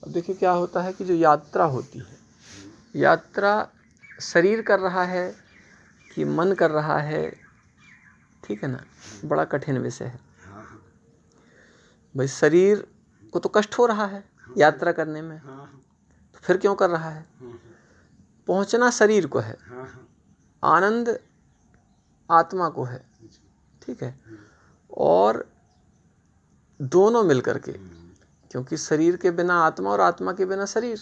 अब देखिए क्या होता है कि जो यात्रा होती है, यात्रा शरीर कर रहा है कि मन कर रहा है, ठीक है ना, बड़ा कठिन विषय है भाई। शरीर को तो कष्ट हो रहा है यात्रा करने में, तो फिर क्यों कर रहा है? पहुंचना शरीर को है, आनंद आत्मा को है, ठीक है। और दोनों मिल करके, क्योंकि शरीर के बिना आत्मा और आत्मा के बिना शरीर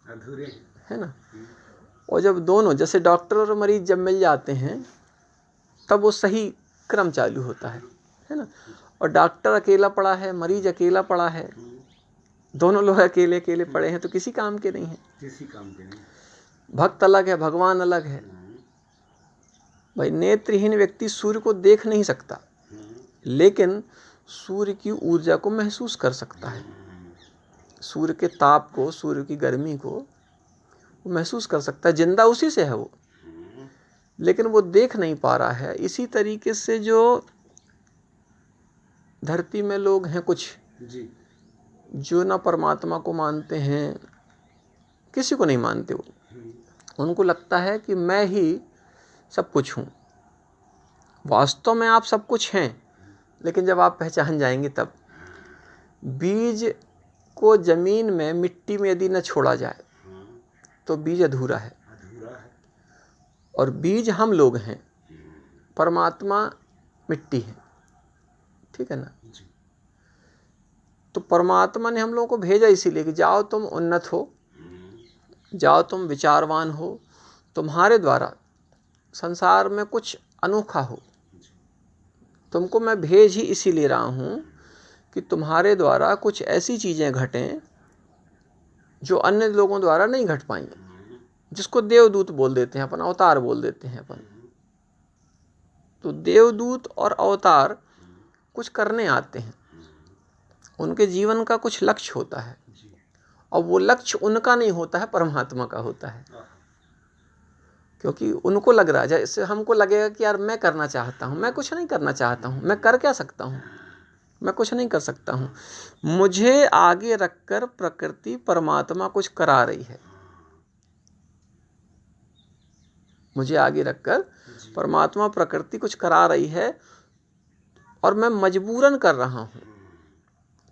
अधूरे है ना। और जब दोनों, जैसे डॉक्टर और मरीज जब मिल जाते हैं तब वो सही क्रम चालू होता है ना। और डॉक्टर अकेला पड़ा है, मरीज अकेला पड़ा है, दोनों लोग अकेले अकेले पड़े हैं तो किसी काम के नहीं है। किसी काम के नहीं। भक्त अलग है, भगवान अलग है भाई। नेत्रहीन व्यक्ति सूर्य को देख नहीं सकता, लेकिन सूर्य की ऊर्जा को महसूस कर सकता है, सूर्य के ताप को, सूर्य की गर्मी को वो महसूस कर सकता है। जिंदा उसी से है वो, लेकिन वो देख नहीं पा रहा है। इसी तरीके से जो धरती में लोग हैं कुछ जी, जो ना परमात्मा को मानते हैं, किसी को नहीं मानते वो, उनको लगता है कि मैं ही सब कुछ हूँ। वास्तव में आप सब कुछ हैं, लेकिन जब आप पहचान जाएंगे तब। बीज को जमीन में, मिट्टी में यदि न छोड़ा जाए तो बीज अधूरा है। और बीज हम लोग हैं, परमात्मा मिट्टी है, ठीक है ना। तो परमात्मा ने हम लोगों को भेजा इसीलिए कि जाओ तुम उन्नत हो, जाओ तुम विचारवान हो, तुम्हारे द्वारा संसार में कुछ अनोखा हो। तुमको मैं भेज ही इसीलिए रहा हूँ कि तुम्हारे द्वारा कुछ ऐसी चीज़ें घटें जो अन्य लोगों द्वारा नहीं घट पाएंगे, जिसको देवदूत बोल देते हैं अपन, अवतार बोल देते हैं अपन। तो देवदूत और अवतार कुछ करने आते हैं, उनके जीवन का कुछ लक्ष्य होता है, और वो लक्ष्य उनका नहीं होता है, परमात्मा का होता है। क्योंकि उनको लग रहा है, जैसे हमको लगेगा कि यार मैं करना चाहता हूँ, मैं कुछ नहीं करना चाहता हूँ, मैं कर क्या सकता हूँ, मैं कुछ नहीं कर सकता हूँ। मुझे आगे रखकर प्रकृति परमात्मा कुछ करा रही है, मुझे आगे रखकर परमात्मा प्रकृति कुछ करा रही है, और मैं मजबूरन कर रहा हूँ।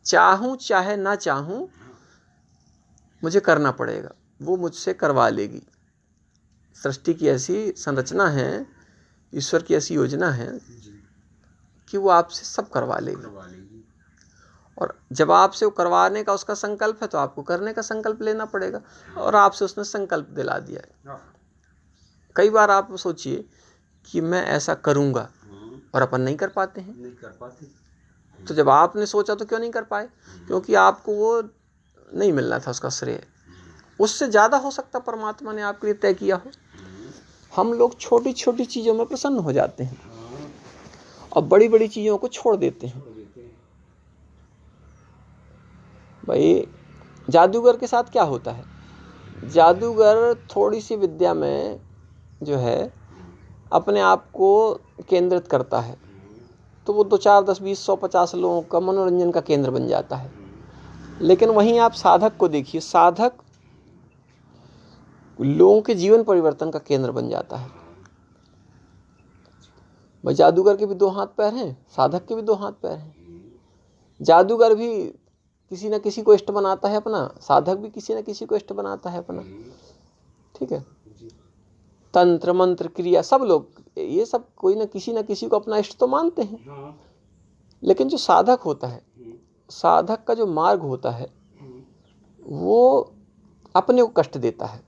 चाहूँ चाहे ना चाहूँ मुझे करना पड़ेगा, वो मुझसे करवा लेगी। सृष्टि की ऐसी संरचना है, ईश्वर की ऐसी योजना है कि वो आपसे सब करवा लेगी। और जब आपसे वो करवाने का उसका संकल्प है तो आपको करने का संकल्प लेना पड़ेगा, और आपसे उसने संकल्प दिला दिया है। कई बार आप सोचिए कि मैं ऐसा करूँगा, और अपन नहीं कर पाते हैं। नहीं कर पाते। तो जब आपने सोचा तो क्यों नहीं कर पाए? क्योंकि आपको वो नहीं मिलना था उसका श्रेय। उससे ज़्यादा हो सकता परमात्मा ने आपके लिए तय किया हो। हम लोग छोटी छोटी चीज़ों में प्रसन्न हो जाते हैं और बड़ी बड़ी चीज़ों को छोड़ देते हैं। भाई जादूगर के साथ क्या होता है? जादूगर थोड़ी सी विद्या में जो है अपने आप को केंद्रित करता है, तो वो 2, 4, 10, 20, 100, 50 लोगों का मनोरंजन का केंद्र बन जाता है। लेकिन वहीं आप साधक को देखिए, साधक लोगों के जीवन परिवर्तन का केंद्र बन जाता है। भाई जादूगर के भी 2 हाथ पैर हैं, साधक के भी 2 हाथ पैर हैं। जादूगर भी किसी न किसी को इष्ट बनाता है अपना, साधक भी किसी न किसी को इष्ट बनाता है अपना, ठीक है। तंत्र मंत्र क्रिया सब लोग ये सब कोई न किसी को अपना इष्ट तो मानते हैं। लेकिन जो साधक होता है, साधक का जो मार्ग होता है वो अपने को कष्ट देता है,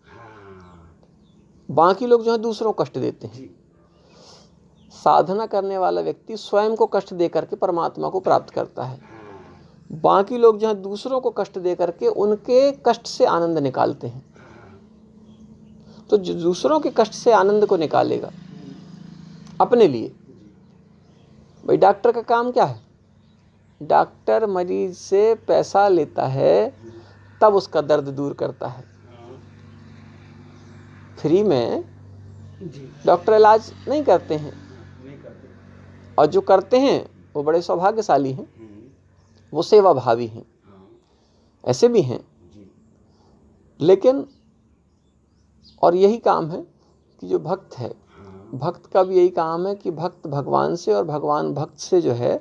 बाकी लोग जो है दूसरों को कष्ट देते हैं। साधना करने वाला व्यक्ति स्वयं को कष्ट दे करके परमात्मा को प्राप्त करता है, बाकी लोग जो है दूसरों को कष्ट दे करके उनके कष्ट से आनंद निकालते हैं। तो जो दूसरों के कष्ट से आनंद को निकालेगा अपने लिए, भाई डॉक्टर का काम क्या है? डॉक्टर मरीज से पैसा लेता है, तब उसका दर्द दूर करता है। फ्री में डॉक्टर इलाज नहीं करते हैं, और जो करते हैं वो बड़े सौभाग्यशाली हैं, वो सेवा भावी हैं। ऐसे भी हैं। लेकिन और यही काम है कि जो भक्त है, भक्त का भी यही काम है कि भक्त भगवान से और भगवान भक्त से जो है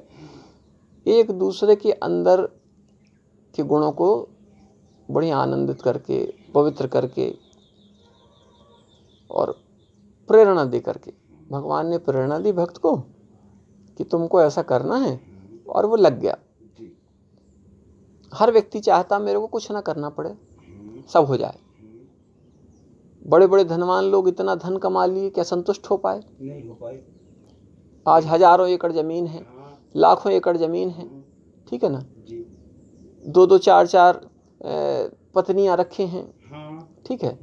एक दूसरे के अंदर के गुणों को बड़ी आनंदित करके, पवित्र करके और प्रेरणा दे करके, भगवान ने प्रेरणा दी भक्त को कि तुमको ऐसा करना है, और वो लग गया। हर व्यक्ति चाहता मेरे को कुछ ना करना पड़े, सब हो जाए। बड़े बड़े धनवान लोग इतना धन कमा लिए, क्या संतुष्ट हो पाए? नहीं हो पाए। आज हजारों एकड़ जमीन है, लाखों एकड़ जमीन है, ठीक है ना, 2-2 4-4 पत्नियां रखे हैं, ठीक है,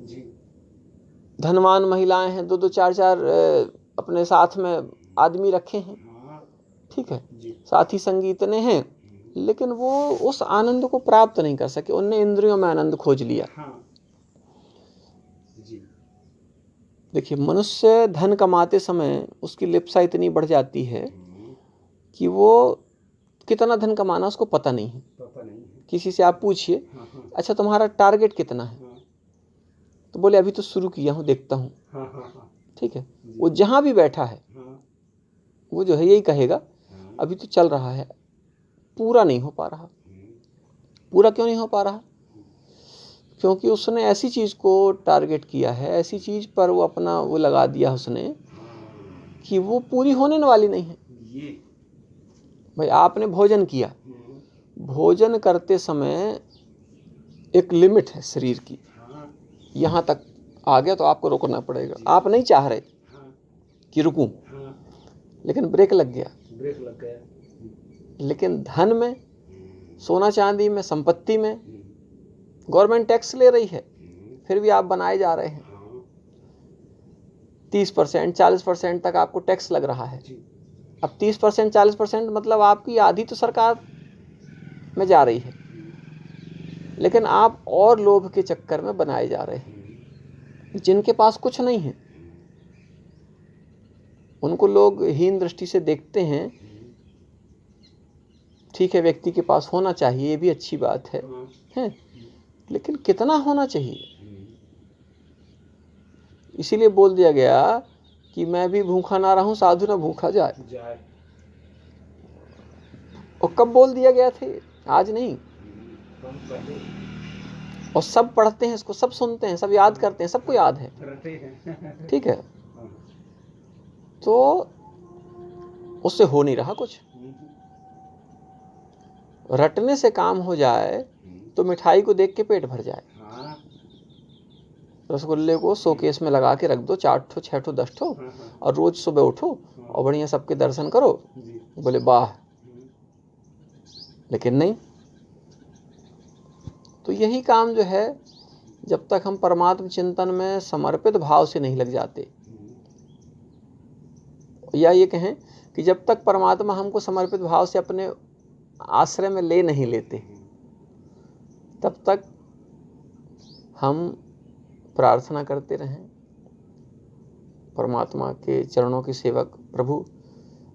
धनवान महिलाएं हैं, 2-2 4-4 अपने साथ में आदमी रखे हैं, ठीक है, साथी संगी इतने हैं, लेकिन वो उस आनंद को प्राप्त नहीं कर सके। उनने इंद्रियों में आनंद खोज लिया। देखिए, मनुष्य धन कमाते समय उसकी लिप्सा इतनी बढ़ जाती है कि वो कितना धन कमाना उसको पता नहीं है। किसी से आप पूछिए, अच्छा तुम्हारा टारगेट कितना है, तो बोले अभी तो शुरू किया हूँ, देखता हूँ, ठीक है। वो जहाँ भी बैठा है वो जो है यही कहेगा अभी तो चल रहा है, पूरा नहीं हो पा रहा। पूरा क्यों नहीं हो पा रहा? क्योंकि उसने ऐसी चीज़ को टारगेट किया है, ऐसी चीज़ पर वो अपना वो लगा दिया उसने कि वो पूरी होने वाली नहीं है। भाई आपने भोजन किया, भोजन करते समय एक लिमिट है शरीर की, यहाँ तक आ गया तो आपको रुकना पड़ेगा। आप नहीं चाह रहे कि रुकूं, लेकिन ब्रेक लग गया। लेकिन धन में, सोना चांदी में, संपत्ति में गवर्नमेंट टैक्स ले रही है, फिर भी आप बनाए जा रहे हैं। 30% 40% तक आपको टैक्स लग रहा है। अब 30% 40% मतलब आपकी आधी तो सरकार में जा रही है, लेकिन आप और लोभ के चक्कर में बनाए जा रहे हैं। जिनके पास कुछ नहीं है उनको लोग हीन दृष्टि से देखते हैं। ठीक है, व्यक्ति के पास होना चाहिए, ये भी अच्छी बात है, लेकिन कितना होना चाहिए? इसीलिए बोल दिया गया कि मैं भी भूखा ना रहूं, साधु ना भूखा जाए। और कब बोल दिया गया थे? आज नहीं। और सब पढ़ते हैं इसको, सब सुनते हैं, सब याद करते हैं, सबको याद है, ठीक है। तो उससे हो नहीं रहा कुछ। रटने से काम हो जाए तो मिठाई को देख के पेट भर जाए। रसगुल्ले को शोकेस में लगा के रख दो, 4 ठो 6 ठो 10 ठो, और रोज सुबह उठो और बढ़िया सबके दर्शन करो, बोले वाह। लेकिन नहीं। तो यही काम जो है, जब तक हम परमात्म चिंतन में समर्पित भाव से नहीं लग जाते, या ये कहें कि जब तक परमात्मा हमको समर्पित भाव से अपने आश्रय में ले नहीं लेते, तब तक हम प्रार्थना करते रहें, परमात्मा के चरणों के सेवक, प्रभु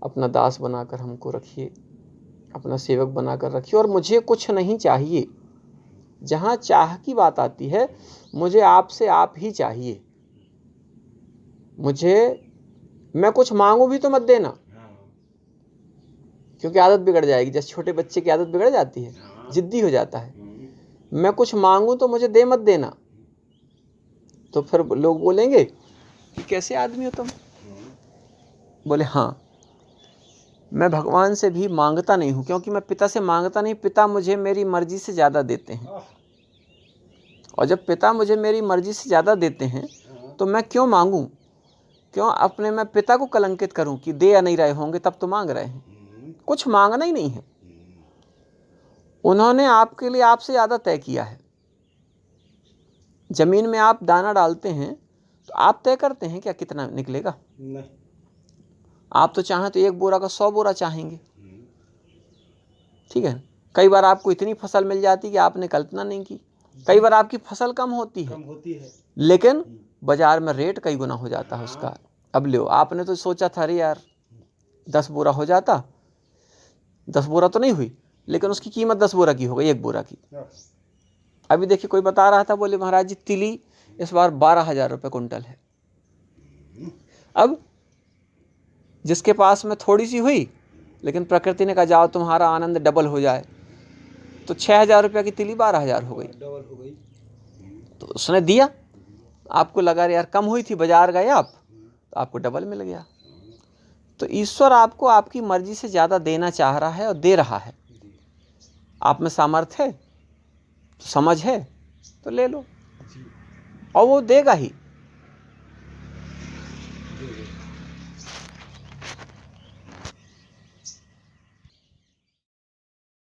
अपना दास बनाकर हमको रखिए, अपना सेवक बनाकर रखिए, और मुझे कुछ नहीं चाहिए। जहाँ चाह की बात आती है, मुझे आपसे आप ही चाहिए। मैं कुछ मांगू भी तो मत देना, क्योंकि आदत बिगड़ जाएगी। जैसे छोटे बच्चे की आदत बिगड़ जाती है, जिद्दी हो जाता है। मैं कुछ मांगू तो मुझे दे मत देना, तो फिर लोग बोलेंगे कि कैसे आदमी हो तुम। बोले हाँ, मैं भगवान से भी मांगता नहीं हूँ, क्योंकि मैं पिता से मांगता नहीं, पिता मुझे मेरी मर्जी से ज़्यादा देते हैं। और जब पिता मुझे मेरी मर्जी से ज़्यादा देते हैं तो मैं क्यों मांगूँ? क्यों अपने मैं पिता को कलंकित करूँ कि दे या नहीं रहे होंगे तब तो मांग रहे हैं। कुछ मांगना ही नहीं है। उन्होंने आपके लिए आपसे ज़्यादा तय किया है। जमीन में आप दाना डालते हैं तो आप तय करते हैं क्या कितना निकलेगा? नहीं। आप तो चाहें तो 1 बोरा का 100 बोरा चाहेंगे, ठीक है। कई बार आपको इतनी फसल मिल जाती कि आपने कल्पना नहीं की। कई बार आपकी फसल कम होती है, लेकिन बाजार में रेट कई गुना हो जाता है उसका। अब लो, आपने तो सोचा था अरे यार 10 बोरा हो जाता, 10 बोरा तो नहीं हुई, लेकिन उसकी कीमत 10 बोरा की हो गई, 1 बोरा की। अभी देखिए कोई बता रहा था, बोले महाराज जी तिली इस बार 12,000 रुपये कुंटल है। अब जिसके पास में थोड़ी सी हुई, लेकिन प्रकृति ने कहा जाओ तुम्हारा आनंद डबल हो जाए, तो 6,000 रुपये की तिली 12,000 हो गई, डबल हो गई। तो उसने दिया, आपको लगा यार कम हुई थी, बाजार गए आप तो आपको डबल मिल गया। तो ईश्वर आपको आपकी मर्जी से ज़्यादा देना चाह रहा है और दे रहा है। आप में सामर्थ्य है, तो समझ है तो ले लो, और वो देगा ही।